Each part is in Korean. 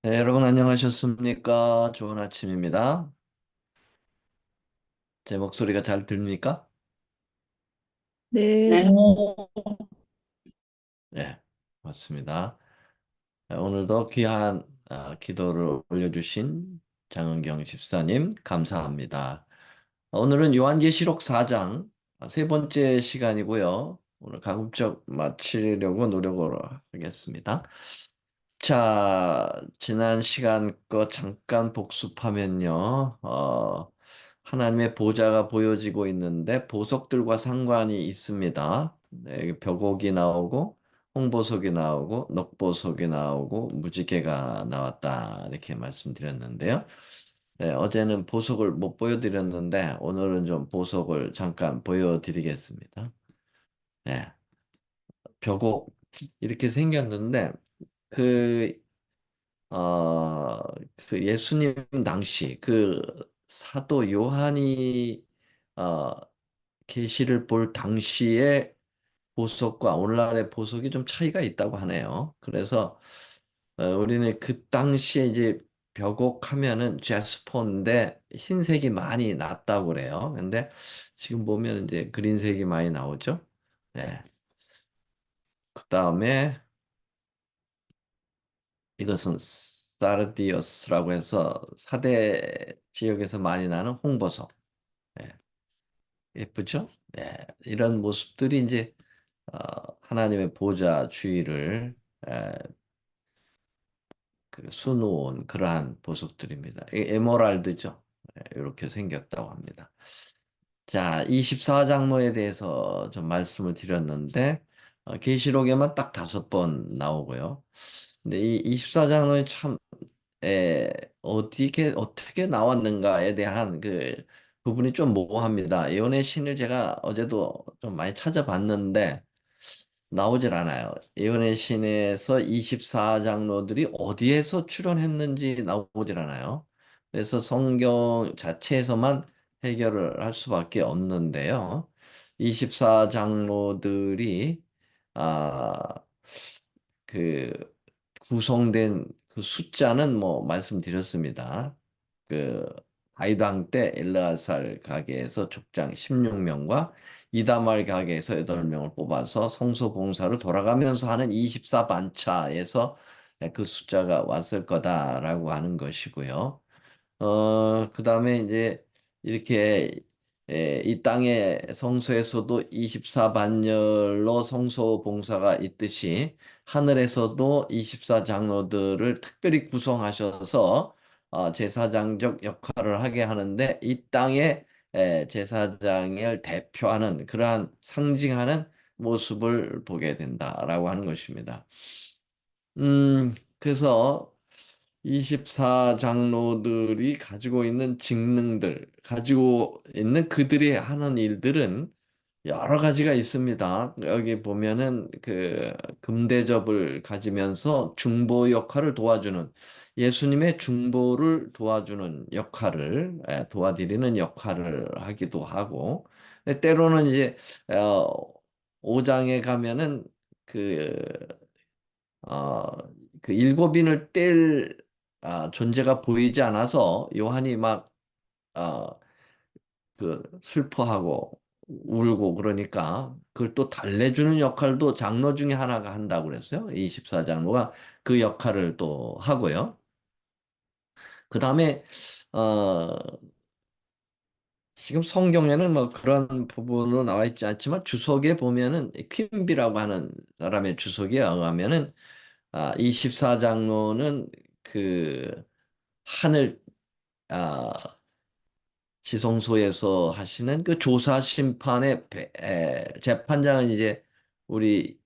네, 여러분 안녕하셨습니까? 좋은 아침입니다. 제 목소리가 잘 들립니까? 네, 네. 네, 맞습니다. 네, 오늘도 귀한 기도를 올려주신 장은경 집사님 감사합니다. 오늘은 요한계시록 4장 세 번째 시간이고요. 오늘 가급적 마치려고 노력을 하겠습니다. 자, 지난 시간 거 잠깐 복습하면요. 하나님의 보좌가 보여지고 있는데 보석들과 상관이 있습니다. 네, 벽옥이 나오고 홍보석이 나오고 녹보석이 나오고 무지개가 나왔다 이렇게 말씀드렸는데요. 네, 어제는 보석을 못 보여드렸는데 오늘은 좀 보석을 잠깐 보여드리겠습니다. 네, 벽옥 이렇게 생겼는데 그 어, 그 예수님 당시 그 사도 요한이 어, 계시를 볼 당시의 보석과 오늘날의 보석이 좀 차이가 있다고 하네요. 그래서 우리는 그 당시에 이제 벽옥하면은 제스퍼인데 흰색이 많이 났다고 그래요. 근데 지금 보면 이제 그린색이 많이 나오죠. 네. 그 다음에 이것은 사르디오스라고 해서 사대 지역에서 많이 나는 홍보석. 예, 예쁘죠? 예, 이런 모습들이 이제 하나님의 보좌 주위를 에, 수놓은 그러한 보석들입니다. 에메랄드죠. 이렇게 생겼다고 합니다. 자, 24장로에 대해서 좀 말씀을 드렸는데 계시록에만 딱 5번 나오고요. 근데 이 24장로에 참 어떻게 나왔는가에 대한 그 부분이 좀 모호합니다. 예언의 신을 제가 어제도 좀 많이 찾아봤는데 나오질 않아요. 예언의 신에서 24장로들이 어디에서 출연했는지 나오질 않아요. 그래서 성경 자체에서만 해결을 할 수밖에 없는데요. 24장로들이 아, 그 구성된 그 숫자는 뭐 말씀드렸습니다. 그 다이당 때 엘르아살 가게에서 족장 16명과 이다말 가게에서 8명을 뽑아서 성소 봉사를 돌아가면서 하는 24반차에서 그 숫자가 왔을 거다라고 하는 것이고요. 그다음에 이제 이렇게 이 땅의 성소에서도 24반열로 성소 봉사가 있듯이 하늘에서도 24장로들을 특별히 구성하셔서 제사장적 역할을 하게 하는데 이 땅의 제사장을 대표하는 그러한 상징하는 모습을 보게 된다라고 하는 것입니다. 그래서 24장로들이 가지고 있는 직능들, 가지고 있는 그들이 하는 일들은 여러 가지가 있습니다. 여기 보면은 그 금대접을 가지면서 중보 역할을 도와주는 예수님의 중보를 도와주는 역할을 도와드리는 역할을 하기도 하고 때로는 이제 어, 5장에 가면은 그 어, 그 일곱인을 뗄 존재가 보이지 않아서 요한이 막 슬퍼하고 울고 그러니까 그걸 또 달래주는 역할도 장로 중에 하나가 한다고 그랬어요. 24장로가 그 역할을 또 하고요. 그 다음에 어, 지금 성경에는 뭐 그런 부분으로 나와 있지 않지만 주석에 보면은 퀸비라고 하는 사람의 주석에 의하면은 24장로는 그 하늘 아, 지성소에서 하시는 그 조사 심판의 재판장은 이제 우리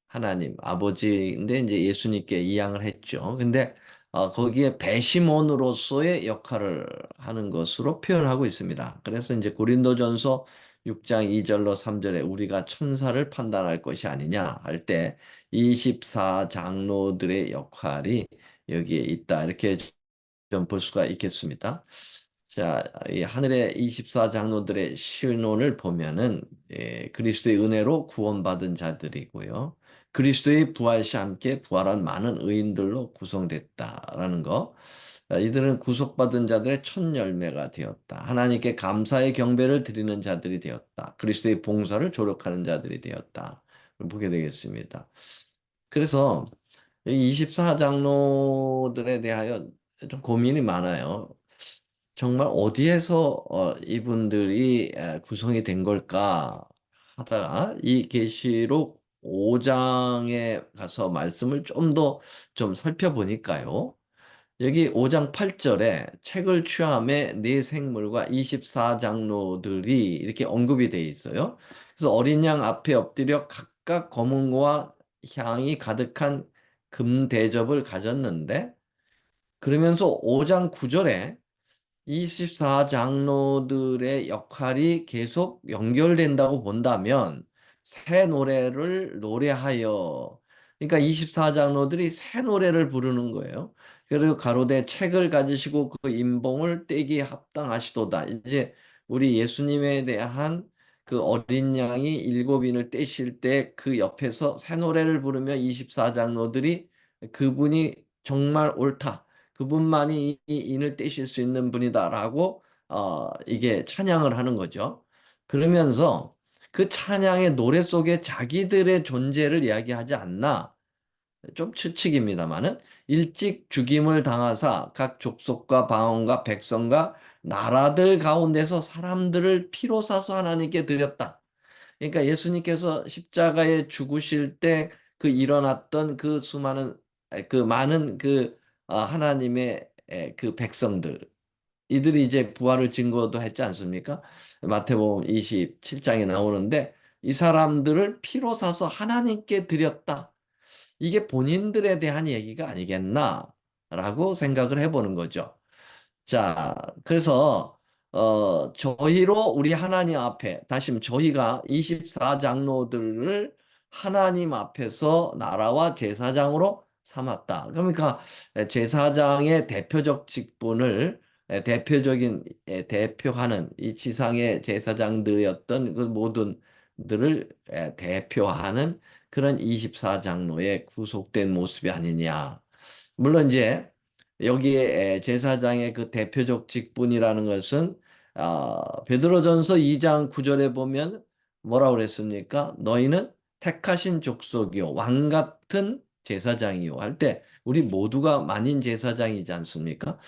하나님 아버지인데 이제 예수님께 이양을 했죠. 근데 거기에 배심원으로서의 역할을 하는 것으로 표현하고 있습니다. 그래서 이제 고린도전서 6장 2절로 3절에 우리가 천사를 판단할 것이 아니냐 할 때 24장로들의 역할이 여기에 있다. 이렇게 좀 볼 수가 있겠습니다. 자, 이 하늘의 24장로들의 신론을 보면은 그리스도의 은혜로 구원받은 자들이고요. 그리스도의 부활 시 함께 부활한 많은 의인들로 구성됐다라는 거. 이들은 구속받은 자들의 첫 열매가 되었다. 하나님께 감사의 경배를 드리는 자들이 되었다. 그리스도의 봉사를 조력하는 자들이 되었다. 보게 되겠습니다. 그래서 이 24장로들에 대하여 좀 고민이 많아요. 정말 어디에서 이분들이 구성이 된 걸까 하다가 이 계시록 5장에 가서 말씀을 좀 더 좀 살펴보니까요. 여기 5장 8절에 책을 취함에 네 생물과 24장로들이 이렇게 언급이 돼 있어요. 그래서 어린 양 앞에 엎드려 각각 검은고와 향이 가득한 금 대접을 가졌는데 그러면서 5장 9절에 24장로들의 역할이 계속 연결된다고 본다면 새 노래를 노래하여 그러니까 24장로들이 새 노래를 부르는 거예요. 그리고 가로되 책을 가지시고 그 임봉을 떼기에 합당하시도다. 이제 우리 예수님에 대한 그 어린 양이 일곱 인을 떼실 때 그 옆에서 새 노래를 부르며 24장로들이 그분이 정말 옳다. 그분만이 이 인을 떼실 수 있는 분이다라고 이게 찬양을 하는 거죠. 그러면서 그 찬양의 노래 속에 자기들의 존재를 이야기하지 않나 좀 추측입니다만은 일찍 죽임을 당하사 각 족속과 방언과 백성과 나라들 가운데서 사람들을 피로 사서 하나님께 드렸다. 그러니까 예수님께서 십자가에 죽으실 때 그 일어났던 그 수많은 그 많은 그 하나님의 그 백성들 이들이 이제 부활을 증거도 했지 않습니까? 마태복음 27장에 나오는데 이 사람들을 피로 사서 하나님께 드렸다. 이게 본인들에 대한 얘기가 아니겠나라고 생각을 해보는 거죠. 자, 그래서 저희로 우리 하나님 앞에 다시 저희가 24장로들을 하나님 앞에서 나라와 제사장으로 삼았다. 그러니까 제사장의 대표적 직분을 대표적인 대표하는 이 지상의 제사장들이었던 그 모든들을 대표하는 그런 24장로의 구속된 모습이 아니냐. 물론 이제 여기에 제사장의 그 대표적 직분이라는 것은 베드로전서 2장 9절에 보면 뭐라고 그랬습니까? 너희는 택하신 족속이요 왕 같은 제사장이요 할 때 우리 모두가 만인 제사장이지 않습니까?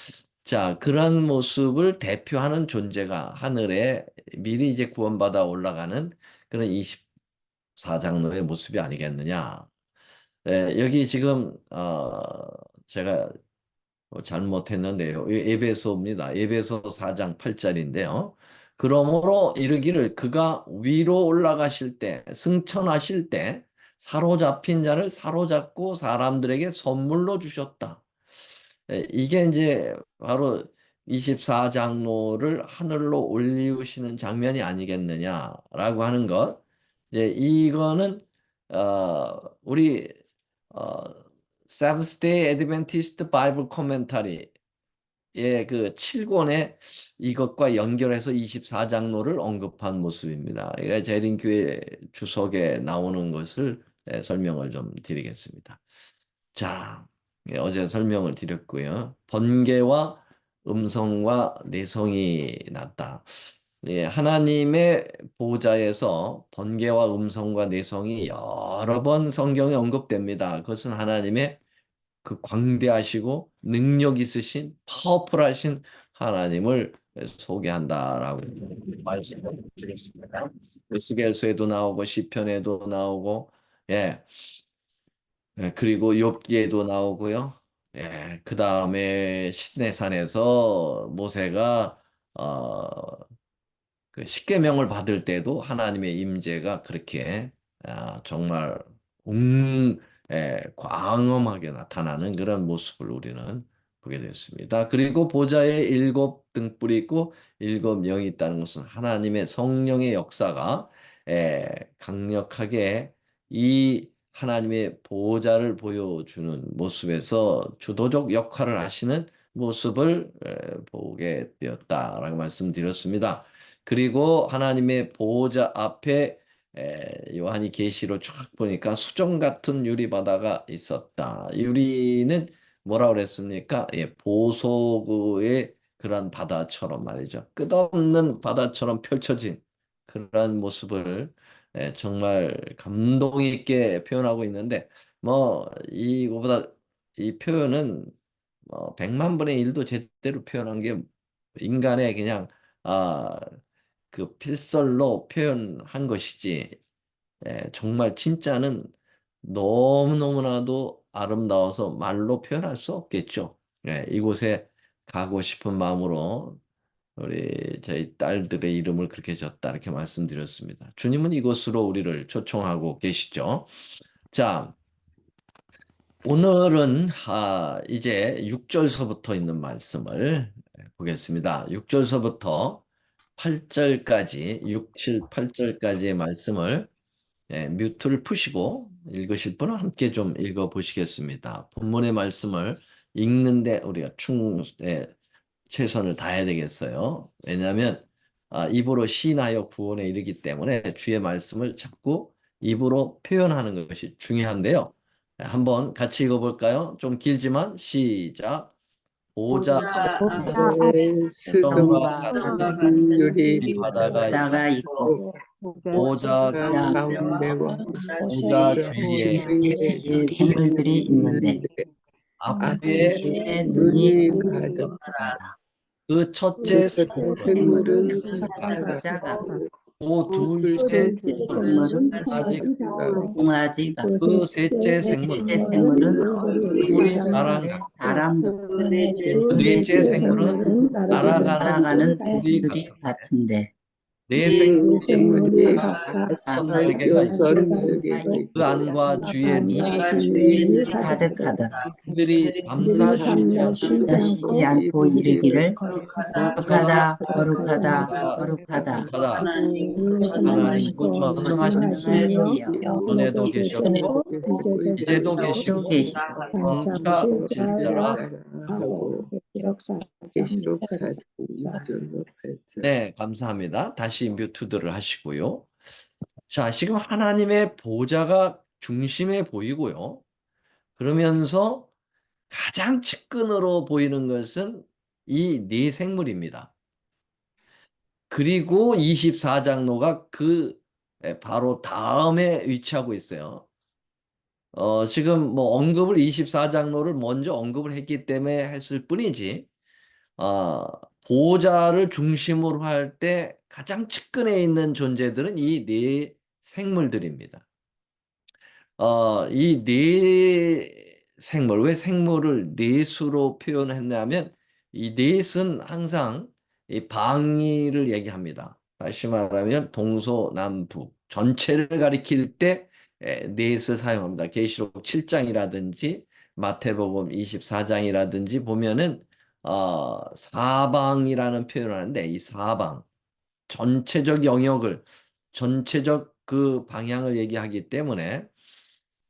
자, 그런 모습을 대표하는 존재가 하늘에 미리 이제 구원받아 올라가는 그런 24장로의 모습이 아니겠느냐. 여기 지금 제가 잘못했는데요. 에베소입니다. 에베소 4장 8절인데요. 그러므로 이르기를 그가 위로 올라가실 때, 승천하실 때 사로잡힌 자를 사로잡고 사람들에게 선물로 주셨다. 이게 이제 바로 24장로를 하늘로 올리우시는 장면이 아니겠느냐라고 하는 것. 이제 이거는 우리 어, Seventh Day Adventist Bible Commentary 그 7권의 이것과 연결해서 24장로를 언급한 모습입니다. 이게 재림교회 주석에 나오는 것을 설명을 좀 드리겠습니다. 자, 어제 설명을 드렸고요. 번개와 음성과 내성이 났다. 하나님의 보좌에서 번개와 음성과 내성이 여러 번 성경에 언급됩니다. 그것은 하나님의 그 광대하시고 능력 있으신 파워풀하신 하나님을 소개한다라고 말씀드렸습니다. 에스겔서에도 나오고 시편에도 나오고 예. 그리고 욥기에도 나오고요. 예. 그다음에 시내산에서 모세가 그 십계명을 받을 때도 하나님의 임재가 그렇게 정말 광범하게 나타나는 그런 모습을 우리는 보게 됐습니다. 그리고 보좌에 일곱 등불이 있고 일곱 영이 있다는 것은 하나님의 성령의 역사가 강력하게 이 하나님의 보좌를 보여주는 모습에서 주도적 역할을 하시는 모습을 보게 되었다라고 말씀드렸습니다. 그리고 하나님의 보호자 앞에 요한이 계시로 쭉 보니까 수정 같은 유리바다가 있었다. 유리는 뭐라 그랬습니까? 예, 보석의 그런 바다처럼 말이죠. 끝없는 바다처럼 펼쳐진 그런 모습을 정말 감동 있게 표현하고 있는데 뭐 이거보다 이 표현은 백만 분의 일도 제대로 표현한 게 인간의 그냥 아, 그 필설로 표현한 것이지 정말 진짜는 너무너무나도 아름다워서 말로 표현할 수 없겠죠. 이곳에 가고 싶은 마음으로 우리 저희 딸들의 이름을 그렇게 졌다 이렇게 말씀드렸습니다. 주님은 이곳으로 우리를 초청하고 계시죠. 자, 오늘은 이제 6절서부터 있는 말씀을 보겠습니다. 6절서부터 8절까지, 6, 7, 8절까지의 말씀을 뮤트를 푸시고 읽으실 분은 함께 좀 읽어보시겠습니다. 본문의 말씀을 읽는데 우리가 최선을 다해야 되겠어요. 왜냐하면 입으로 시인하여 구원에 이르기 때문에 주의 말씀을 자꾸 입으로 표현하는 것이 중요한데요. 한번 같이 읽어볼까요? 좀 길지만 시작. 보좌 보좌 앞에 앞에 수정과 수정과 같은 같은 유리 바다가 바다가 있고 있고 보좌 보좌 가운데와 보좌 주위에 주위에 생물들이 있는데 앞에 앞에 눈이 눈이 가득하다. 그 그 첫째 첫째 생물은 생물은 사자가 사자고 그 둘째 둘째 생물은 생물은 송아지가 송아지가 그 셋째 셋째 생물은 생물은 우리 사람 같고 사람 같고 그 그 넷째 넷째 생물은 생물은 날아가는 날아가는 우리 들이 같은데 같은데 네 네 생물이 생물이 각 여섯 날개가 있고 여섯 날개가 그 있고 안과 주의 눈이 눈이 가득하더라. 그들이 밤낮 쉬지 않고 쉬지 않고 이르기를 거룩하다 거룩하다 거룩하다 거룩하다 거룩하다 하나님이고 하나님이시고 전능하신 전능하시니여 전에도 계셨고 계셨고 이제도 또 계시고 계시고 장차 오실 자라 하고 계시록 4장 6절로 8절. 네, 감사합니다. 다시 뮤트들을 하시고요. 자, 지금 하나님의 보좌가 중심에 보이고요. 그러면서 가장 측근으로 보이는 것은 이 네 생물입니다. 그리고 24장로가 그 바로 다음에 위치하고 있어요. 지금 뭐 언급을 24장로를 먼저 언급을 했기 때문에 했을 뿐이지, 어, 보호자를 중심으로 할 때 가장 측근에 있는 존재들은 이 네 생물들입니다. 이 네 생물, 왜 생물을 넷으로 표현했냐면, 이 넷은 항상 이 방위를 얘기합니다. 다시 말하면 동서남북 전체를 가리킬 때 넷을 사용합니다. 계시록 7장이라든지 마태복음 24장이라든지 보면은 사방이라는 표현을 하는데 이 사방 전체적 영역을 전체적 그 방향을 얘기하기 때문에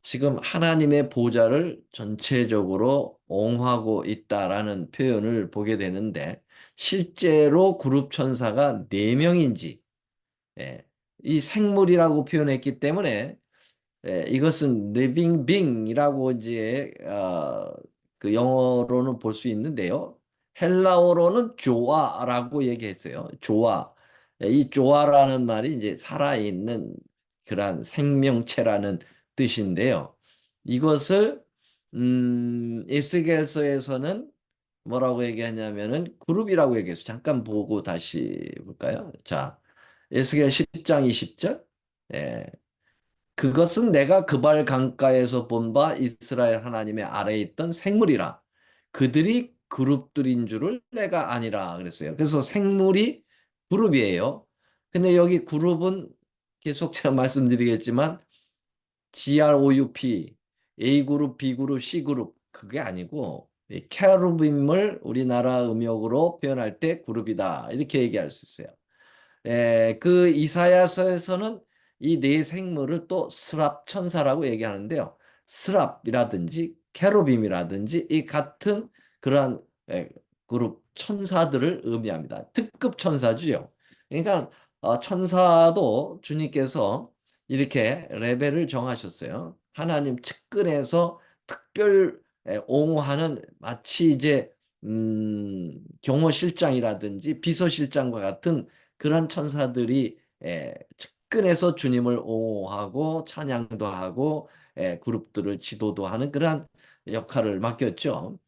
지금 하나님의 보좌를 전체적으로 옹호하고 있다라는 표현을 보게 되는데 실제로 그룹 천사가 4명인지 이 생물이라고 표현했기 때문에 이것은 living being이라고 이제 그 영어로는 볼 수 있는데요. 헬라어로는 조아라고 얘기했어요. 조아. 이 조아라는 말이 이제 살아있는 그러한 생명체라는 뜻인데요. 이것을 에스겔서에서는 뭐라고 얘기하냐면은 그룹이라고 얘기했어요. 잠깐 보고 다시 볼까요? 자, 에스겔 10장 20절. 그것은 내가 그발 강가에서 본 바 이스라엘 하나님의 아래에 있던 생물이라. 그들이 그룹들인 줄을 내가 아니라 그랬어요. 그래서 생물이 그룹이에요. 근데 여기 그룹은 계속 제가 말씀드리겠지만 GROUP, A그룹, B그룹, C그룹 그게 아니고 이 캐루빔을 우리나라 음역으로 표현할 때 그룹이다. 이렇게 얘기할 수 있어요. 그 이사야서에서는 이 네 생물을 또 스랍 천사라고 얘기하는데요. 스랍이라든지 케루빔이라든지 이 같은 그러한 그룹 천사들을 의미합니다. 특급 천사주요. 그러니까 천사도 주님께서 이렇게 레벨을 정하셨어요. 하나님 측근에서 특별 옹호하는 마치 이제 경호실장이라든지 비서실장과 같은 그런 천사들이 측근에서 주님을 옹호하고 찬양도 하고 그룹들을 지도도 하는 그러한 역할을 맡겼죠.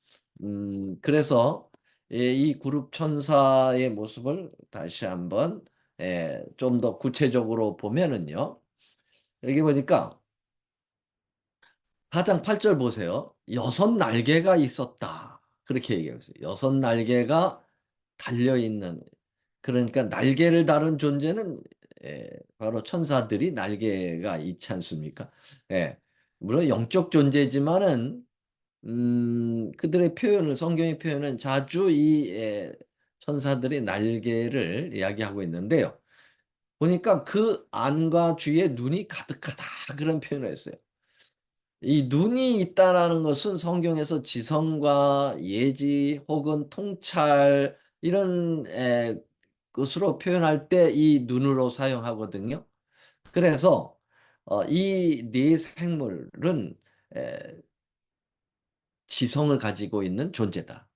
그래서 이 그룹 천사의 모습을 다시 한번 좀 더 구체적으로 보면은요. 여기 보니까 4장 8절 보세요. 여섯 날개가 있었다. 그렇게 얘기하고 있어요. 여섯 날개가 달려있는. 그러니까 날개를 다룬 존재는 바로 천사들이 날개가 있지 않습니까? 예. 물론 영적 존재지만은 그들의 표현을 성경의 표현은 자주 이 천사들의 날개를 이야기하고 있는데요. 보니까 그 안과 주의 눈이 가득하다 그런 표현을 했어요. 이 눈이 있다라는 것은 성경에서 지성과 예지 혹은 통찰 이런 것으로 표현할 때 이 눈으로 사용하거든요. 그래서 이 네 생물은 에, 지성을 가지고 있는 존재다.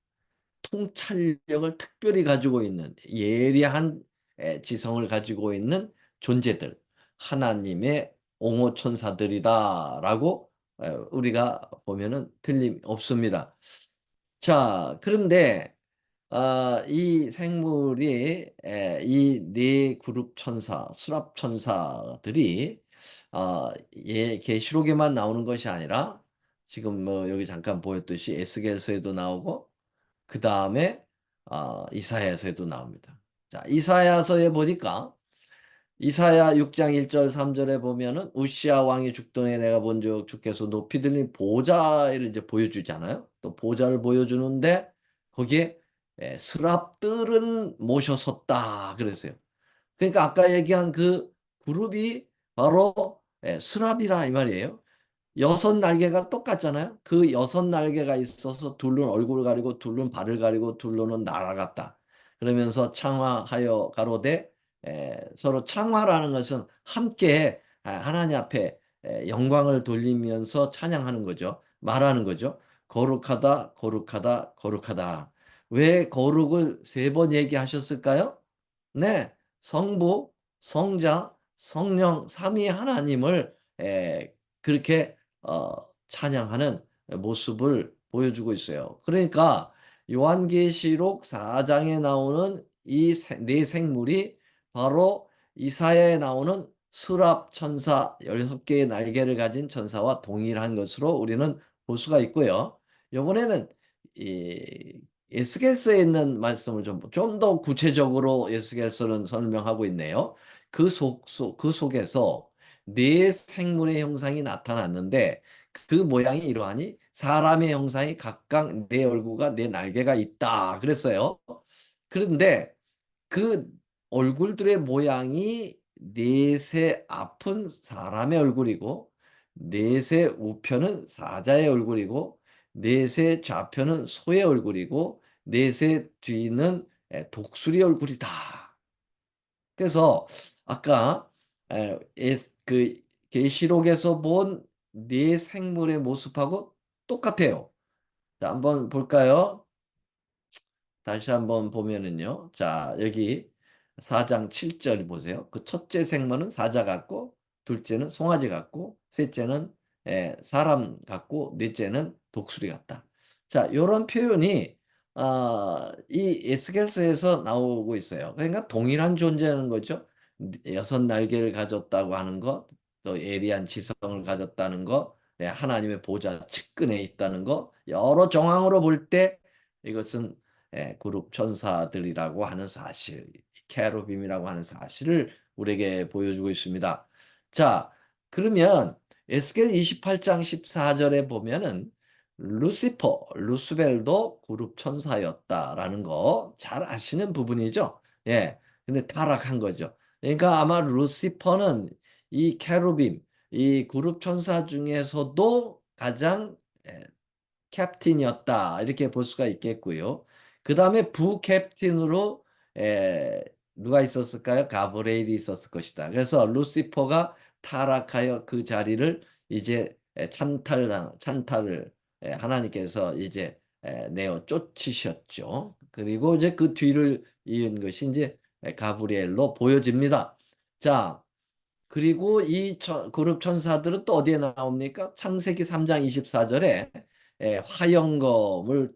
통찰력을 특별히 가지고 있는 예리한 지성을 가지고 있는 존재들, 하나님의 옹호천사들이다라고 우리가 보면은 틀림없습니다. 자, 그런데 이 생물이 이 네 그룹 천사, 수랍 천사들이 계시록에만 나오는 것이 아니라 지금 뭐 여기 잠깐 보였듯이 에스겔서에도 나오고 그 다음에 이사야서에도 나옵니다. 자, 이사야서에 보니까 이사야 6장 1절 3절에 보면은 우시아 왕이 죽던에 내가 본즉 주께서 높이 들린 보좌를 이제 보여주잖아요. 또 보좌를 보여주는데 거기에 스랍들은 모셔섰다 그랬어요. 그러니까 아까 얘기한 그 그룹이 바로 스랍이라 이 말이에요. 여섯 날개가 똑같잖아요. 그 여섯 날개가 있어서 둘은 얼굴을 가리고 둘은 발을 가리고 둘로는 날아갔다. 그러면서 창화하여 가로되 서로 창화라는 것은 함께 하나님 앞에 영광을 돌리면서 찬양하는 거죠. 말하는 거죠. 거룩하다, 거룩하다, 거룩하다. 왜 거룩을 세 번 얘기하셨을까요? 네, 성부, 성자, 성령, 삼위 하나님을 그렇게 찬양하는 모습을 보여주고 있어요. 그러니까 요한계시록 4장에 나오는 이 네 생물이 바로 이사야에 나오는 수랍 천사 16개의 날개를 가진 천사와 동일한 것으로 우리는 볼 수가 있고요. 이번에는 이 에스겔서에 있는 말씀을 좀 더 구체적으로 에스겔서는 설명하고 있네요. 그 속에서 네 생물의 형상이 나타났는데 그 모양이 이러하니 사람의 형상이 각각 네 얼굴과 네 날개가 있다 그랬어요. 그런데 그 얼굴들의 모양이 넷의 앞은 사람의 얼굴이고 넷의 우편은 사자의 얼굴이고 넷의 좌편은 소의 얼굴이고 넷의 뒤는 독수리 얼굴이다. 그래서 아까 그 계시록에서 본 네 생물의 모습하고 똑같아요. 자, 한번 볼까요? 다시 한번 보면은요. 자, 여기 4장 7절 보세요. 그 첫째 생물은 사자 같고, 둘째는 송아지 같고, 셋째는 사람 같고, 넷째는 독수리 같다. 자, 요런 표현이 이 에스겔서에서 나오고 있어요. 그러니까 동일한 존재라는 거죠. 여섯 날개를 가졌다고 하는 것, 또 예리한 지성을 가졌다는 것, 하나님의 보좌 측근에 있다는 것, 여러 정황으로 볼 때 이것은 그룹 천사들이라고 하는 사실, 케루빔이라고 하는 사실을 우리에게 보여주고 있습니다. 자, 그러면 에스겔 28장 14절에 보면은 루시퍼, 루스벨도 그룹 천사였다라는 거 잘 아시는 부분이죠. 예. 근데 타락한 거죠. 그러니까 아마 루시퍼는 이 케루빔, 이 그룹 천사 중에서도 가장 캡틴이었다 이렇게 볼 수가 있겠고요. 그 다음에 부캡틴으로 누가 있었을까요? 가브레일이 있었을 것이다. 그래서 루시퍼가 타락하여 그 자리를 이제 찬탈을 하나님께서 이제 내어 쫓으셨죠. 그리고 이제 그 뒤를 이은 것이 이제 가브리엘로 보여집니다. 자, 그리고 이 그룹 천사들은 또 어디에 나옵니까? 창세기 3장 24절에 화영검을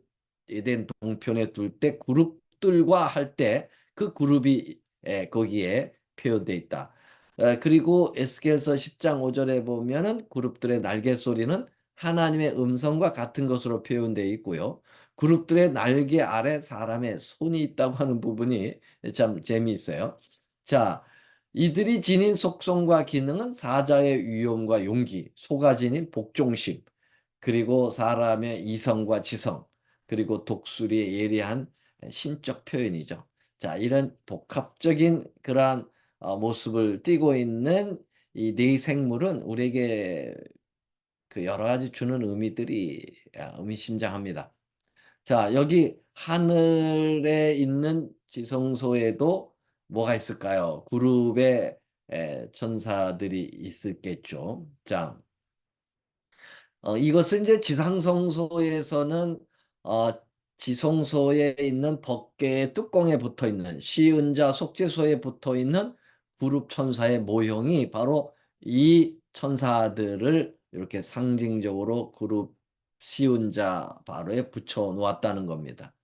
에덴 동편에 둘 때 그룹들과 할 때 그 그룹이 거기에 표현되어 있다. 그리고 에스겔서 10장 5절에 보면은 그룹들의 날개 소리는 하나님의 음성과 같은 것으로 표현되어 있고요. 그룹들의 날개 아래 사람의 손이 있다고 하는 부분이 참 재미있어요. 자, 이들이 지닌 속성과 기능은 사자의 위엄과 용기, 소가 지닌 복종심, 그리고 사람의 이성과 지성, 그리고 독수리의 예리한 신적 표현이죠. 자, 이런 복합적인 그러한 모습을 띠고 있는 이 네 생물은 우리에게 그 여러 가지 주는 의미들이 의미심장합니다. 자, 여기 하늘에 있는 지성소에도 뭐가 있을까요? 그룹의 천사들이 있었겠죠. 자, 이것은 이제 지상성소에서는 어, 지성소에 있는 법궤의 뚜껑에 붙어 있는 시은자 속죄소에 붙어 있는 그룹 천사의 모형이 바로 이 천사들을 이렇게 상징적으로 그룹 시은자 바로에 붙여 놓았다는 겁니다.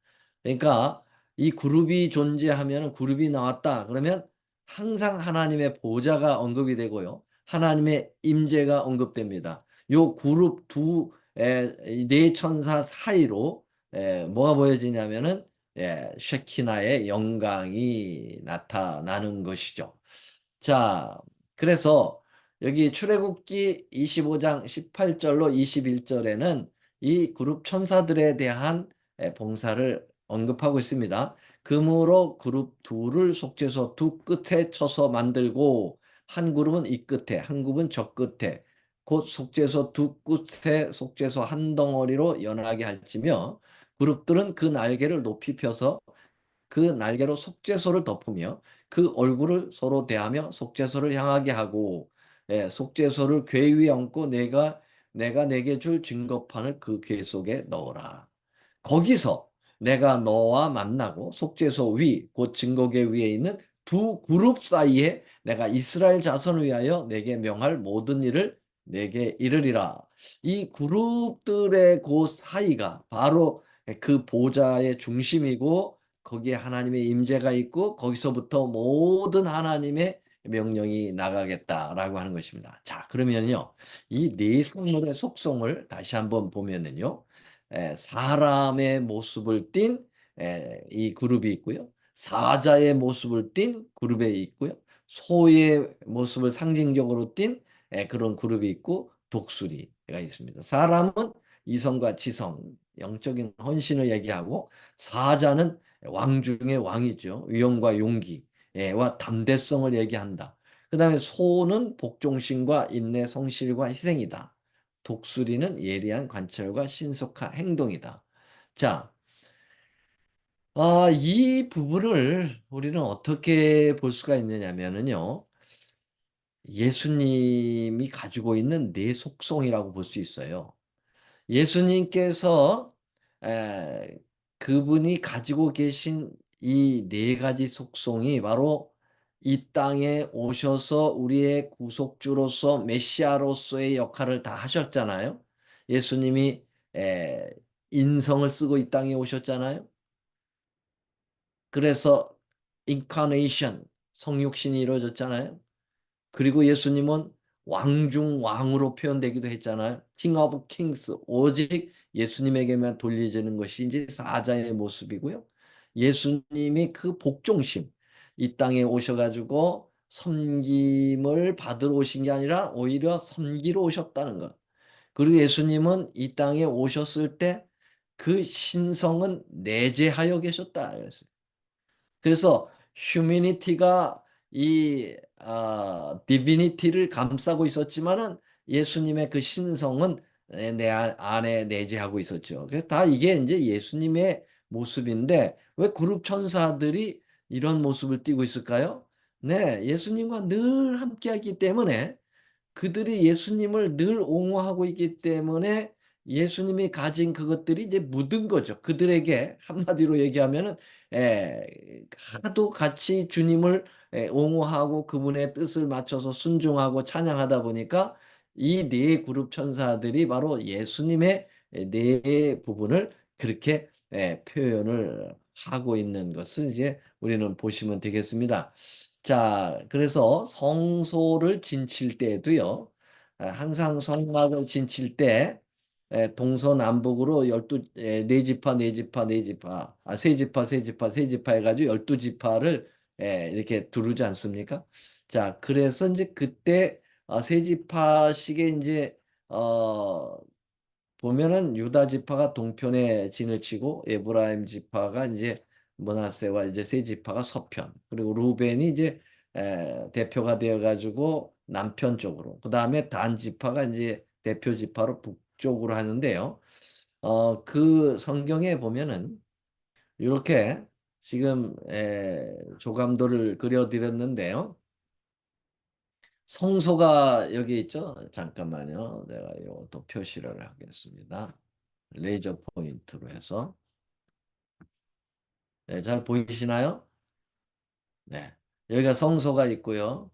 그러니까 이 그룹이 존재하면 그룹이 나왔다. 그러면 항상 하나님의 보좌가 언급이 되고요. 하나님의 임재가 언급됩니다. 요 그룹 네 천사 사이로 뭐가 보여지냐면은 쉐키나의 영광이 나타나는 것이죠. 자, 그래서 여기 출애굽기 25장 18절로 21절에는 이 그룹 천사들에 대한 봉사를 언급하고 있습니다. 금으로 그룹 둘을 속죄소 두 끝에 쳐서 만들고 한 그룹은 이 끝에, 한 그룹은 저 끝에, 곧 속죄소 두 끝에 속죄소 한 덩어리로 연하게 할지며 그룹들은 그 날개를 높이 펴서 그 날개로 속죄소를 덮으며 그 얼굴을 서로 대하며 속죄소를 향하게 하고 속죄소를 궤 위에 얹고 내가 내게 줄 증거판을 그 궤 속에 넣어라. 거기서 내가 너와 만나고 속죄소 위, 곧 증거궤 위에 있는 두 그룹 사이에 내가 이스라엘 자손을 위하여 내게 명할 모든 일을 내게 이르리라. 이 그룹들의 그 사이가 바로 그 보좌의 중심이고 거기에 하나님의 임재가 있고 거기서부터 모든 하나님의 명령이 나가겠다라고 하는 것입니다. 자, 그러면요. 이 네 성물의 속성을 다시 한번 보면은요. 사람의 모습을 띤 이 그룹이 있고요. 사자의 모습을 띤 그룹이 있고요. 소의 모습을 상징적으로 띤 그런 그룹이 있고 독수리가 있습니다. 사람은 이성과 지성, 영적인 헌신을 얘기하고 사자는 왕 중의 왕이죠. 위엄과 용기와 담대성을 얘기한다. 그 다음에 소는 복종심과 인내, 성실과 희생이다. 독수리는 예리한 관찰과 신속한 행동이다. 자, 이 부분을 우리는 어떻게 볼 수가 있느냐면요. 예수님이 가지고 있는 네 속성이라고 볼 수 있어요. 예수님께서 에, 그분이 가지고 계신 이 네 가지 속성이 바로 이 땅에 오셔서 우리의 구속주로서 메시아로서의 역할을 다 하셨잖아요. 예수님이 에, 인성을 쓰고 이 땅에 오셨잖아요. 그래서 인카네이션 성육신이 이루어졌잖아요. 그리고 예수님은 왕중 왕으로 표현되기도 했잖아요. King of Kings. 오직 예수님에게만 돌려지는 것이 이제 사자의 모습이고요. 예수님이 그 복종심, 이 땅에 오셔가지고 섬김을 받으러 오신 게 아니라 오히려 섬기러 오셨다는 것. 그리고 예수님은 이 땅에 오셨을 때 그 신성은 내재하여 계셨다. 그랬어요. 그래서 휴미니티가 이 디비니티를 감싸고 있었지만은 예수님의 그 신성은 내 안에 내재하고 있었죠. 그래서 다 이게 이제 예수님의 모습인데 왜 그룹 천사들이 이런 모습을 띠고 있을까요? 네, 예수님과 늘 함께하기 때문에 그들이 예수님을 늘 옹호하고 있기 때문에 예수님이 가진 그것들이 이제 묻은 거죠. 그들에게 한마디로 얘기하면은 하도 같이 주님을 옹호하고 그분의 뜻을 맞춰서 순종하고 찬양하다 보니까 이 네 그룹 천사들이 바로 예수님의 네 부분을 그렇게 표현을 하고 있는 것을 이제 우리는 보시면 되겠습니다. 자, 그래서 성소를 진칠 때에도요, 항상 성막을 진칠 때, 동서남북으로 네 지파, 네 지파, 네 지파, 세 지파, 세 지파, 세 지파 해가지고 12지파를 이렇게 두르지 않습니까? 자, 그래서 이제 그때 세 지파씩의 이제, 보면은 유다 지파가 동편에 진을 치고 에브라임 지파가 이제 므낫세와 이제 세 지파가 서편, 그리고 루벤이 이제 대표가 되어 가지고 남편 쪽으로, 그다음에 단 지파가 이제 대표 지파로 북쪽으로 하는데요. 그 성경에 보면은 이렇게 지금 조감도를 그려 드렸는데요. 성소가 여기 있죠? 잠깐만요. 내가 이것도 표시를 하겠습니다. 레이저 포인트로 해서. 네, 잘 보이시나요? 네. 여기가 성소가 있고요.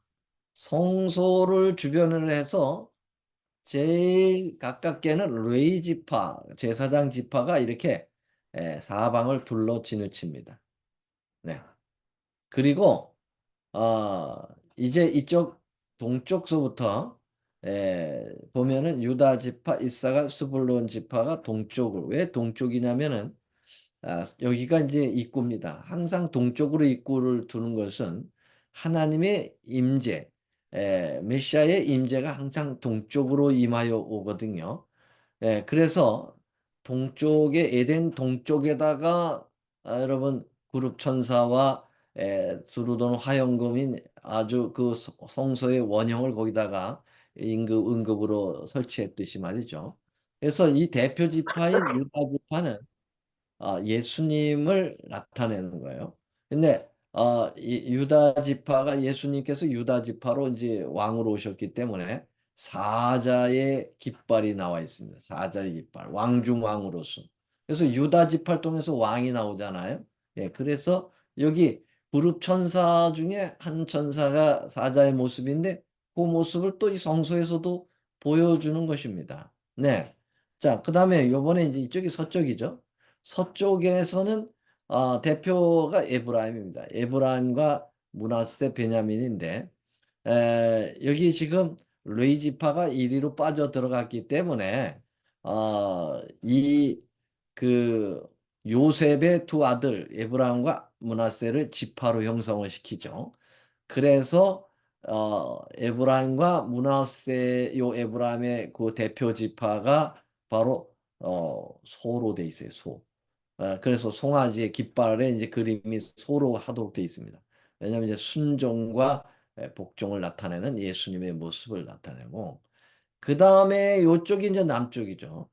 성소를 주변으로 해서 제일 가깝게는 레위 지파, 제사장 지파가 이렇게 사방을 둘러 진을 칩니다. 네. 그리고 어, 이제 이쪽 동쪽서부터 보면은 유다 지파, 이사가, 스불론 지파가 동쪽으로. 왜 동쪽이냐면은 여기가 이제 입구입니다. 항상 동쪽으로 입구를 두는 것은 하나님의 임재, 메시아의 임재가 항상 동쪽으로 임하여 오거든요. 그래서 동쪽에 에덴 동쪽에다가 여러분 그룹 천사와 두루도는 화영금인 아주 그 성소의 원형을 거기다가 응급으로 설치했듯이 말이죠. 그래서 이 대표 지파인 유다 지파는 예수님을 나타내는 거예요. 근데 이 유다 지파가 예수님께서 유다 지파로 이제 왕으로 오셨기 때문에 사자의 깃발이 나와 있습니다. 사자의 깃발, 왕중왕으로서. 그래서 유다 지파를 통해서 왕이 나오잖아요. 그래서 여기 그룹 천사 중에 한 천사가 사자의 모습인데 그 모습을 또 이 성소에서도 보여주는 것입니다. 네. 자, 그다음에 요번에 이제 이쪽이 서쪽이죠. 서쪽에서는 대표가 에브라임입니다. 에브라임과 므낫세 베냐민인데 여기 지금 레위 지파가 1위로 빠져 들어갔기 때문에 이 그 요셉의 두 아들 에브라임과 므낫세를 지파로 형성을 시키죠. 그래서 에브라임과 므낫세 요 에브라임의 그 대표 지파가 바로 소로 돼 있어요. 소. 그래서 송아지의 깃발에 이제 그림이 소로 하도록 되어 있습니다. 왜냐하면 이제 순종과 복종을 나타내는 예수님의 모습을 나타내고, 그 다음에 요쪽이 이제 남쪽이죠.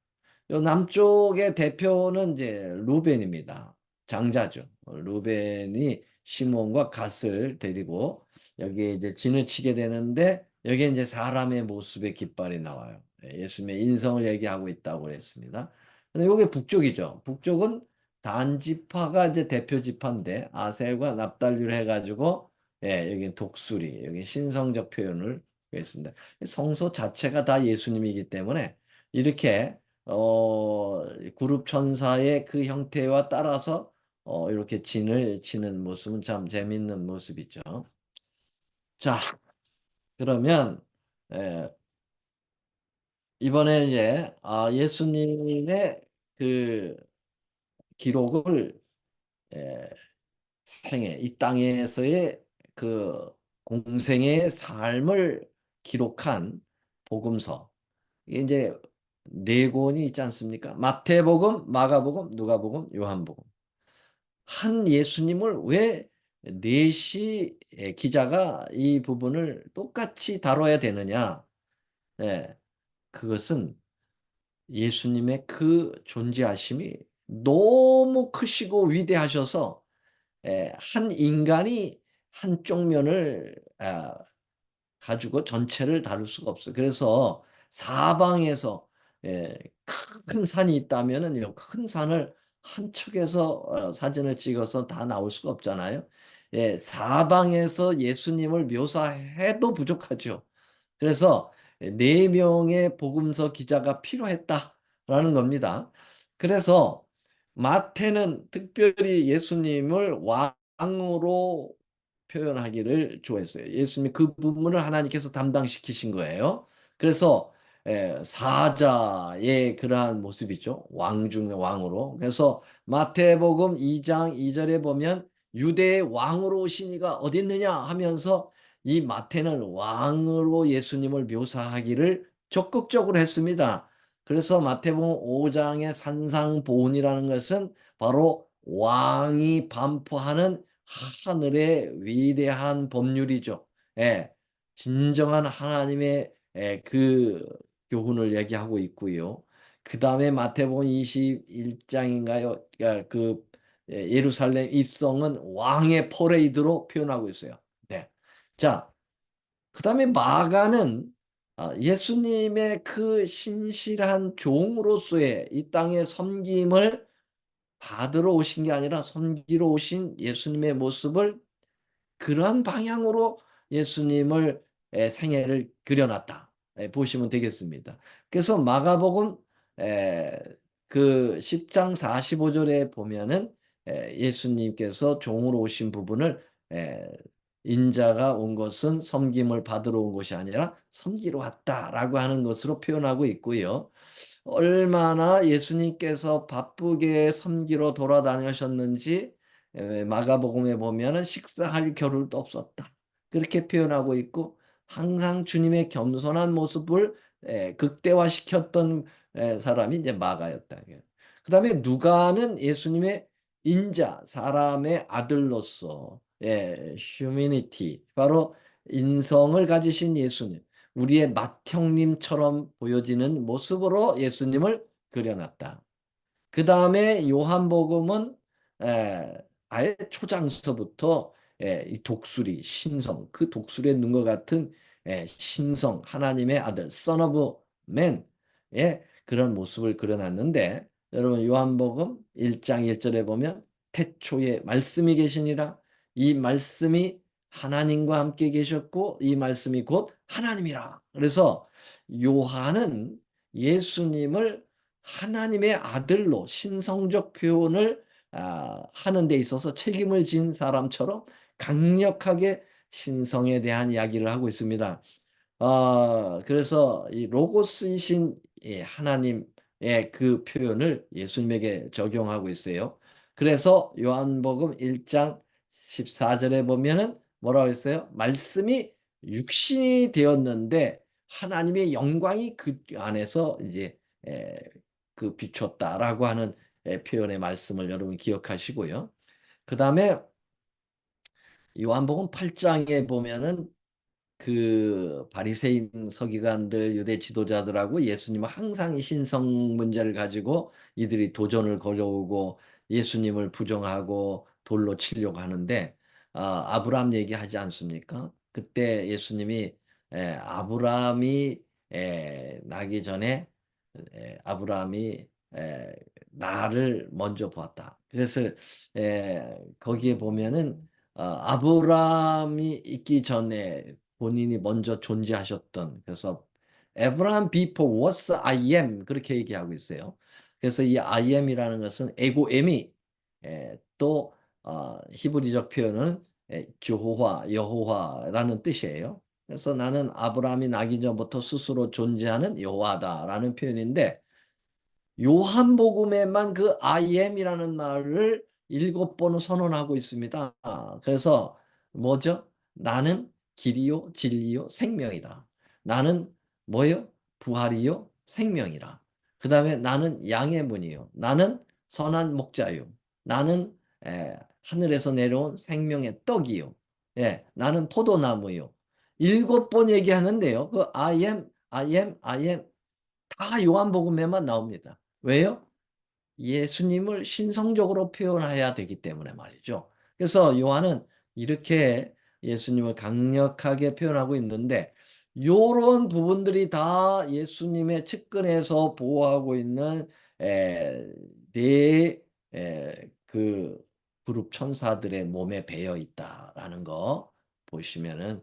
요 남쪽의 대표는 이제 루벤입니다. 장자죠. 루벤이 시몬과 갓을 데리고 여기에 이제 진을 치게 되는데 여기에 이제 사람의 모습의 깃발이 나와요. 예수님의 인성을 얘기하고 있다고 그랬습니다. 근데 요게 북쪽이죠. 북쪽은 단 지파가 이제 대표 지파인데 아셀과 납달리를 해가지고 여기 독수리, 여기 신성적 표현을 했습니다. 성소 자체가 다 예수님이기 때문에 이렇게 그룹 천사의 그 형태와 따라서 이렇게 진을 치는 모습은 참 재밌는 모습이죠. 자, 그러면 에, 이번에 이제 예수님의 그 기록을 에, 생애 이 땅에서의 그 공생의 삶을 기록한 복음서, 이게 이제 네 권이 있지 않습니까? 마태복음, 마가복음, 누가복음, 요한복음. 한 예수님을 왜 넷이 기자가 이 부분을 똑같이 다뤄야 되느냐? 예, 그것은 예수님의 그 존재하심이 너무 크시고 위대하셔서 한 인간이 한쪽 면을 가지고 전체를 다룰 수가 없어요. 그래서 사방에서 예, 큰 산이 있다면은 이 큰 산을 한 척에서 사진을 찍어서 다 나올 수가 없잖아요. 예, 사방에서 예수님을 묘사해도 부족하죠. 그래서 4명의 복음서 기자가 필요했다라는 겁니다. 그래서 마태는 특별히 예수님을 왕으로 표현하기를 좋아했어요. 예수님이 그 부분을 하나님께서 담당시키신 거예요. 그래서 사자의 그러한 모습이죠. 왕 중의 왕으로. 그래서 마태복음 2장 2절에 보면 유대의 왕으로 오신 이가 어디 있느냐 하면서 이 마태는 왕으로 예수님을 묘사하기를 적극적으로 했습니다. 그래서 마태복음 5장의 산상보훈이라는 것은 바로 왕이 반포하는 하늘의 위대한 법률이죠. 예, 진정한 하나님의 그 교훈을 얘기하고 있고요. 그 다음에 마태복음 21장인가요? 예루살렘 입성은 왕의 퍼레이드로 표현하고 있어요. 네. 자, 그 다음에 마가는 예수님의 그 신실한 종으로서의 이 땅의 섬김을 받으러 오신 게 아니라 섬기러 오신 예수님의 모습을 그러한 방향으로 예수님을 생애를 그려놨다. 보시면 되겠습니다. 그래서 마가복음 그 10장 45절에 보면은 예수님께서 종으로 오신 부분을 에, 인자가 온 것은 섬김을 받으러 온 것이 아니라 섬기러 왔다라고 하는 것으로 표현하고 있고요. 얼마나 예수님께서 바쁘게 섬기러 돌아다니셨는지 마가복음에 보면은 식사할 겨를도 없었다. 그렇게 표현하고 있고 항상 주님의 겸손한 모습을 극대화시켰던 사람이 이제 마가였다. 그다음에 누가는 예수님의 인자, 사람의 아들로서 휴미니티, 바로 인성을 가지신 예수님. 우리의 맏형님처럼 보여지는 모습으로 예수님을 그려놨다. 그 다음에 요한복음은 에, 아예 초장서부터 이 독수리, 신성, 그 독수리의 눈과 같은 신성, 하나님의 아들, Son of Man의 그런 모습을 그려놨는데 여러분 요한복음 1장 1절에 보면 태초에 말씀이 계시니라 이 말씀이 하나님과 함께 계셨고 이 말씀이 곧 하나님이라. 그래서 요한은 예수님을 하나님의 아들로 신성적 표현을 하는 데 있어서 책임을 진 사람처럼 강력하게 신성에 대한 이야기를 하고 있습니다. 그래서 이 로고스이신 하나님의 그 표현을 예수님에게 적용하고 있어요. 그래서 요한복음 1장 14절에 보면은 뭐라고 했어요? 말씀이 육신이 되었는데 하나님의 영광이 그 안에서 이제 그 비췄다라고 하는 표현의 말씀을 여러분 기억하시고요. 그 다음에 요한복음 8장에 보면은 그 바리새인 서기관들 유대 지도자들하고 예수님은 항상 이 신성 문제를 가지고 이들이 도전을 걸어오고 예수님을 부정하고 돌로 치려고 하는데 아브라함 얘기하지 않습니까? 그때 예수님이 아브라함이 나기 전에 아브라함이 나를 먼저 보았다. 그래서 거기에 보면은 아브라함이 있기 전에 본인이 먼저 존재하셨던 그래서 Abraham before was I am 그렇게 얘기하고 있어요. 그래서 이 I am이라는 것은 에고엠이 또 히브리적 표현은 주호와 여호와라는 뜻이에요. 그래서 나는 아브라함이 나기 전부터 스스로 존재하는 여호와다라는 표현인데 요한복음에만 그 I am이라는 말을 7번 선언하고 있습니다. 그래서 뭐죠? 나는 길이요, 진리요, 생명이다. 나는 뭐요? 부활이요, 생명이라. 그 다음에 나는 양의 문이요. 나는 선한 목자요. 나는 하늘에서 내려온 생명의 떡이요. 나는 포도나무요. 7번 얘기하는데요. 그 I am, I am, I am 다 요한복음에만 나옵니다. 왜요? 예수님을 신성적으로 표현해야 되기 때문에 말이죠. 그래서 요한은 이렇게 예수님을 강력하게 표현하고 있는데 요런 부분들이 다 예수님의 측근에서 보호하고 있는 네 그 그룹 천사들의 몸에 배어 있다라는 거 보시면은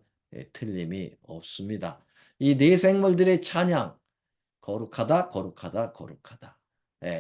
틀림이 없습니다. 이 네 생물들의 찬양 거룩하다, 거룩하다, 거룩하다.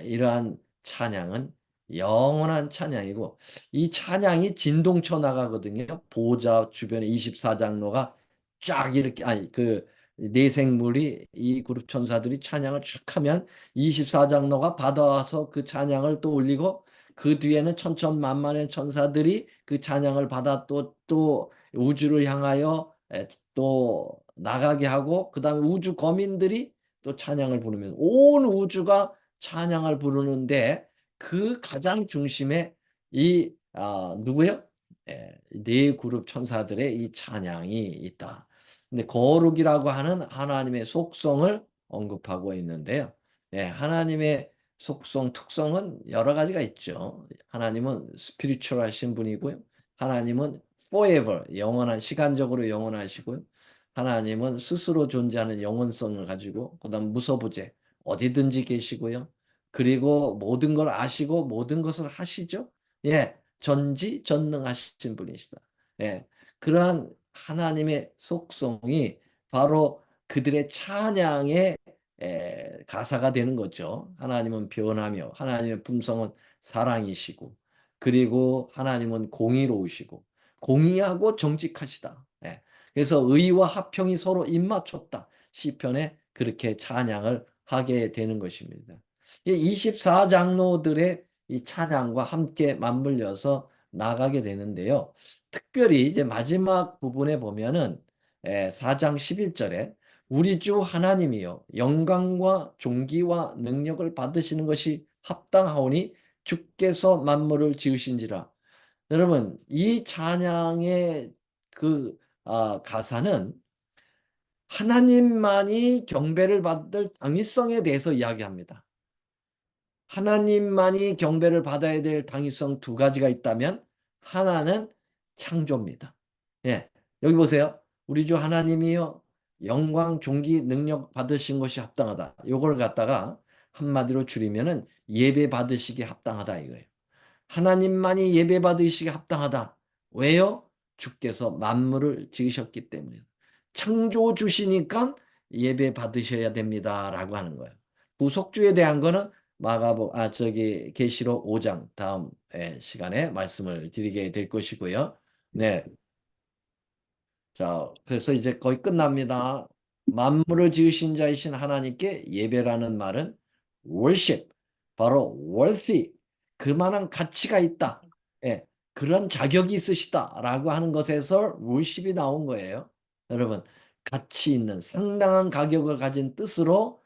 이러한 찬양은 영원한 찬양이고 이 찬양이 진동쳐 나가거든요. 보호자 주변에 24장로가 쫙 이렇게 아니 그 네 생물이 이 그룹 천사들이 찬양을 쭉 하면 24장로가 받아와서 그 찬양을 또 올리고 그 뒤에는 천천만만의 천사들이 그 찬양을 받아 또 우주를 향하여 또 나가게 하고 그다음에 우주 거민들이 또 찬양을 부르면 온 우주가 찬양을 부르는데 그 가장 중심에 이 누구요? 네 그룹 천사들의 이 찬양이 있다. 근데 거룩이라고 하는 하나님의 속성을 언급하고 있는데요. 하나님의 속성, 특성은 여러 가지가 있죠. 하나님은 스피리추얼하신 분이고요. 하나님은 forever, 영원한, 시간적으로 영원하시고요. 하나님은 스스로 존재하는 영원성을 가지고 그다음 무소부재 어디든지 계시고요. 그리고 모든 걸 아시고 모든 것을 하시죠. 전지전능하신 분이시다. 그러한 하나님의 속성이 바로 그들의 찬양의 가사가 되는 거죠. 하나님은 변하며 하나님의 품성은 사랑이시고 그리고 하나님은 공의로우시고 공의하고 정직하시다. 그래서 의와 합평이 서로 입맞췄다. 시편에 그렇게 찬양을 하게 되는 것입니다. 24장로들의 이 찬양과 함께 맞물려서 나가게 되는데요. 특별히 이제 마지막 부분에 보면은 4장 11절에 우리 주 하나님이여 영광과 존귀와 능력을 받으시는 것이 합당하오니 주께서 만물을 지으신지라. 여러분, 이 찬양의 그 가사는 하나님만이 경배를 받을 당위성에 대해서 이야기합니다. 하나님만이 경배를 받아야 될 당위성 두 가지가 있다면 하나는 창조입니다. 여기 보세요. 우리 주 하나님이여 영광, 존귀, 능력 받으신 것이 합당하다. 요걸 갖다가 한마디로 줄이면은 예배 받으시기 합당하다 이거예요. 하나님만이 예배 받으시기 합당하다. 왜요? 주께서 만물을 지으셨기 때문에. 창조주시니까 예배 받으셔야 됩니다라고 하는 거예요. 구속주에 대한 거는 계시록 5장 다음 시간에 말씀을 드리게 될 것이고요. 네. 자, 그래서 이제 거의 끝납니다. 만물을 지으신 자이신 하나님께 예배라는 말은 worship, 바로 worthy, 그만한 가치가 있다. 그런 자격이 있으시다라고 하는 것에서 worship이 나온 거예요. 여러분, 가치 있는 상당한 가격을 가진 뜻으로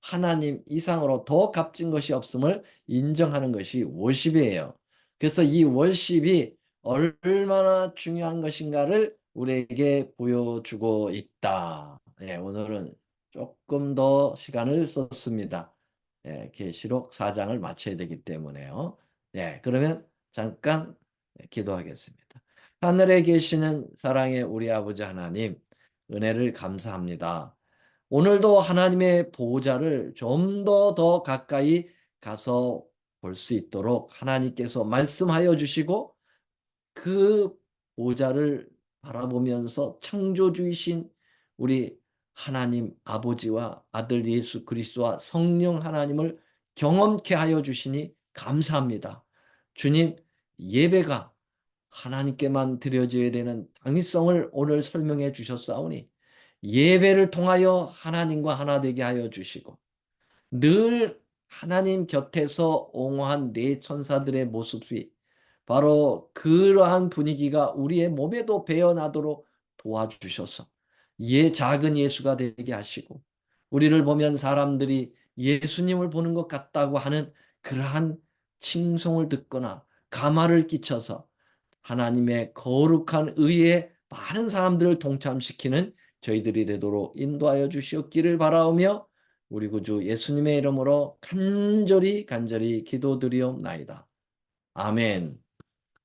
하나님 이상으로 더 값진 것이 없음을 인정하는 것이 worship이에요. 그래서 이 worship이 얼마나 중요한 것인가를 우리에게 보여주고 있다. 오늘은 조금 더 시간을 썼습니다. 계시록 4장을 마쳐야 되기 때문에요. 그러면 잠깐 기도하겠습니다. 하늘에 계시는 사랑의 우리 아버지 하나님, 은혜를 감사합니다. 오늘도 하나님의 보호자를 좀 더 가까이 가서 볼 수 있도록 하나님께서 말씀하여 주시고 그 보호자를 바라보면서 창조주이신 우리 하나님 아버지와 아들 예수 그리스도와 성령 하나님을 경험케 하여 주시니 감사합니다. 주님, 예배가 하나님께만 드려져야 되는 당위성을 오늘 설명해 주셨사오니 예배를 통하여 하나님과 하나 되게 하여 주시고 늘 하나님 곁에서 옹호한 네 천사들의 모습이 바로 그러한 분위기가 우리의 몸에도 배어나도록 도와주셔서 작은 예수가 되게 하시고 우리를 보면 사람들이 예수님을 보는 것 같다고 하는 그러한 칭송을 듣거나 감화를 끼쳐서 하나님의 거룩한 의에 많은 사람들을 동참시키는 저희들이 되도록 인도하여 주시옵기를 바라오며 우리 구주 예수님의 이름으로 간절히 기도드리옵나이다. 아멘.